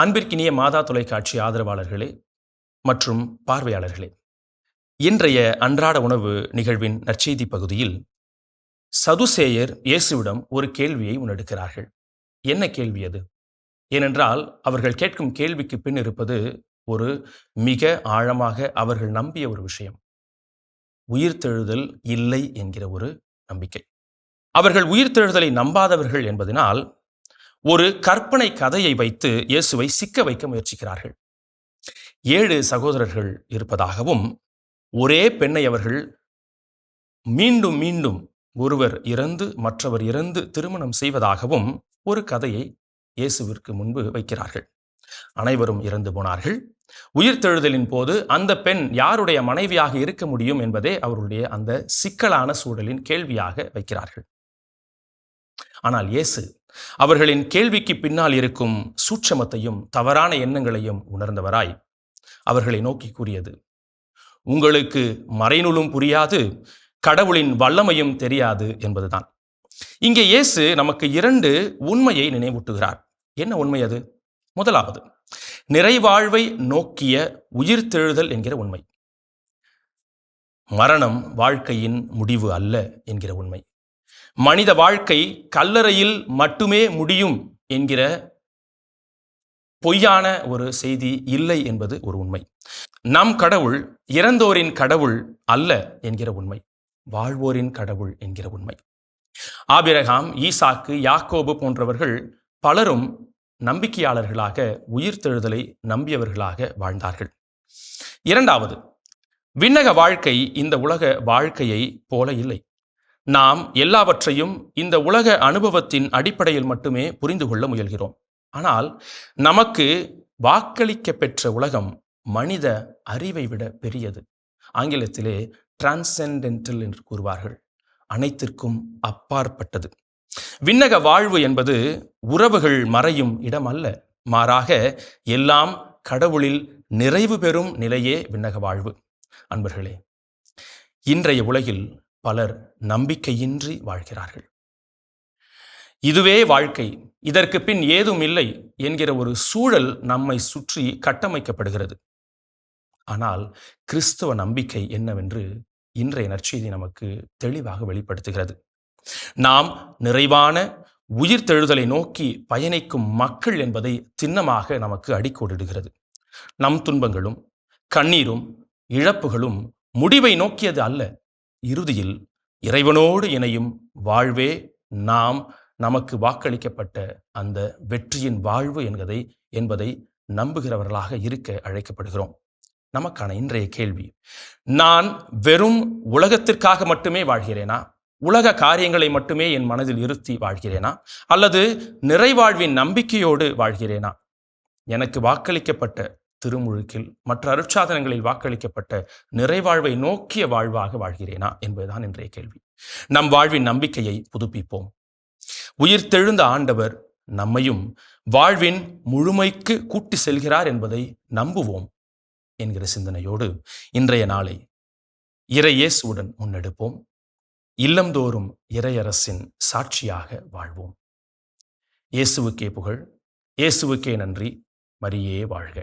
அன்பிற்கினிய மாதா தொலைக்காட்சி ஆதரவாளர்களே மற்றும் பார்வையாளர்களே, இன்றைய அன்றாட உணவு நிகழ்வின் நற்செய்தி பகுதியில் சதுசேயர் இயேசுவிடம் ஒரு கேள்வியை முன்னெடுக்கிறார்கள். என்ன கேள்வி அது? ஏனென்றால் அவர்கள் கேட்கும் கேள்விக்கு பின் இருப்பது ஒரு மிக ஆழமாக அவர்கள் நம்பிய ஒரு விஷயம். உயிர்த்தெழுதல் இல்லை என்கிற ஒரு நம்பிக்கை. அவர்கள் உயிர்த்தெழுதலை நம்பாதவர்கள் என்பதனால் ஒரு கற்பனை கதையை வைத்து இயேசுவை சிக்க வைக்க முயற்சிக்கிறார்கள். 7 சகோதரர்கள் இருப்பதாகவும், ஒரே பெண்ணை அவர்கள் மீண்டும் மீண்டும் ஒருவர் இறந்து மற்றவர் இறந்து திருமணம் செய்வதாகவும் ஒரு கதையை இயேசுவிற்கு முன்பு வைக்கிறார்கள். அனைவரும் இறந்து போனார்கள். உயிர்த்தெழுதலின் போது அந்த பெண் யாருடைய மனைவியாக இருக்க முடியும் என்பதே அவருடைய அந்த சிக்கலான சூழலின் கேள்வியாக வைக்கிறார்கள். ஆனால் இயேசு அவர்களின் கேள்விக்கு பின்னால் இருக்கும் சூட்சமத்தையும் தவறான எண்ணங்களையும் உணர்ந்தவராய் அவர்களை நோக்கி கூறியது, உங்களுக்கு மறைநூலும் புரியாது, கடவுளின் வல்லமையும் தெரியாது என்பதுதான். இங்கே இயேசு நமக்கு 2 உண்மையை நினைவூட்டுகிறார். என்ன உண்மை அது? முதலாவது, நிறைவாழ்வை நோக்கிய உயிர்த்தெழுதல் என்கிற உண்மை. மரணம் வாழ்க்கையின் முடிவு அல்ல என்கிற உண்மை. மனித வாழ்க்கை கல்லறையில் மட்டுமே முடியும் என்கிற பொய்யான ஒரு செய்தி இல்லை என்பது ஒரு உண்மை. நம் கடவுள் இறந்தோரின் கடவுள் அல்ல என்கிற உண்மை, வாழ்வோரின் கடவுள் என்கிற உண்மை. ஆபிரகாம், ஈசாக்கு, யாக்கோபு போன்றவர்கள் பலரும் நம்பிக்கையாளர்களாக உயிர்த்தெழுதலை நம்பியவர்களாக வாழ்ந்தார்கள். இரண்டாவது, விண்ணக வாழ்க்கை இந்த உலக வாழ்க்கையை போல இல்லை. நாம் எல்லாவற்றையும் இந்த உலக அனுபவத்தின் அடிப்படையில் மட்டுமே புரிந்து கொள்ள முயல்கிறோம். ஆனால் நமக்கு வாக்களிக்க பெற்ற உலகம் மனித அறிவை விட பெரியது. ஆங்கிலத்திலே டிரான்சென்டென்டல் என்று கூறுவார்கள். அனைத்திற்கும் அப்பாற்பட்டது. விண்ணக வாழ்வு என்பது உறவுகள் மறையும் இடம் அல்ல. மாறாக எல்லாம் கடவுளில் நிறைவு பெறும் நிலையே விண்ணக வாழ்வு. அன்பர்களே, இன்றைய உலகில் பலர் நம்பிக்கையின்றி வாழ்கிறார்கள். இதுவே வாழ்க்கை, இதற்கு பின் ஏதும் இல்லை என்கிற ஒரு சூழல் நம்மை சுற்றி கட்டமைக்கப்படுகிறது. ஆனால் கிறிஸ்தவ நம்பிக்கை என்னவென்று இன்றைய நற்செய்தி நமக்கு தெளிவாக வெளிப்படுத்துகிறது. நாம் நிறைவான உயிர்த்தெழுதலை நோக்கி பயணிக்கும் மக்கள் என்பதை திண்ணமாக நமக்கு அடிக்கோடிடுகிறது. நம் துன்பங்களும் கண்ணீரும் இழப்புகளும் முடிவை நோக்கியது அல்ல. இறுதியில் இறைவனோடு இணையும் வாழ்வே நமக்கு வாக்களிக்கப்பட்ட அந்த வெற்றியின் வாழ்வு என்பதை நம்புகிறவர்களாக இருக்க அழைக்கப்படுகிறோம். நமக்கான இன்றைய கேள்வி, நான் வெறும் உலகத்திற்காக மட்டுமே வாழ்கிறேனா? உலக காரியங்களை மட்டுமே என் மனதில் இருத்தி வாழ்கிறேனா? அல்லது நிறைவாழ்வின் நம்பிக்கையோடு வாழ்கிறேனா? எனக்கு வாக்களிக்கப்பட்ட திருமுழுக்கில் மற்ற அருட்சாதனங்களில் வாக்களிக்கப்பட்ட நிறைவாழ்வை நோக்கிய வாழ்வாக வாழ்கிறேனா என்பதுதான் இன்றைய கேள்வி. நம் வாழ்வின் நம்பிக்கையை புதுப்பிப்போம். உயிர்த்தெழுந்த ஆண்டவர் நம்மையும் வாழ்வின் முழுமைக்கு கூட்டி செல்கிறார் என்பதை நம்புவோம் என்கிற சிந்தனையோடு இன்றைய நாளை இறை இயேசுவுடன் முன்னெடுப்போம். இல்லந்தோறும் இறையரசின் சாட்சியாக வாழ்வோம். இயேசுவுக்கே புகழ், இயேசுவுக்கே நன்றி, மரியே வாழ்க.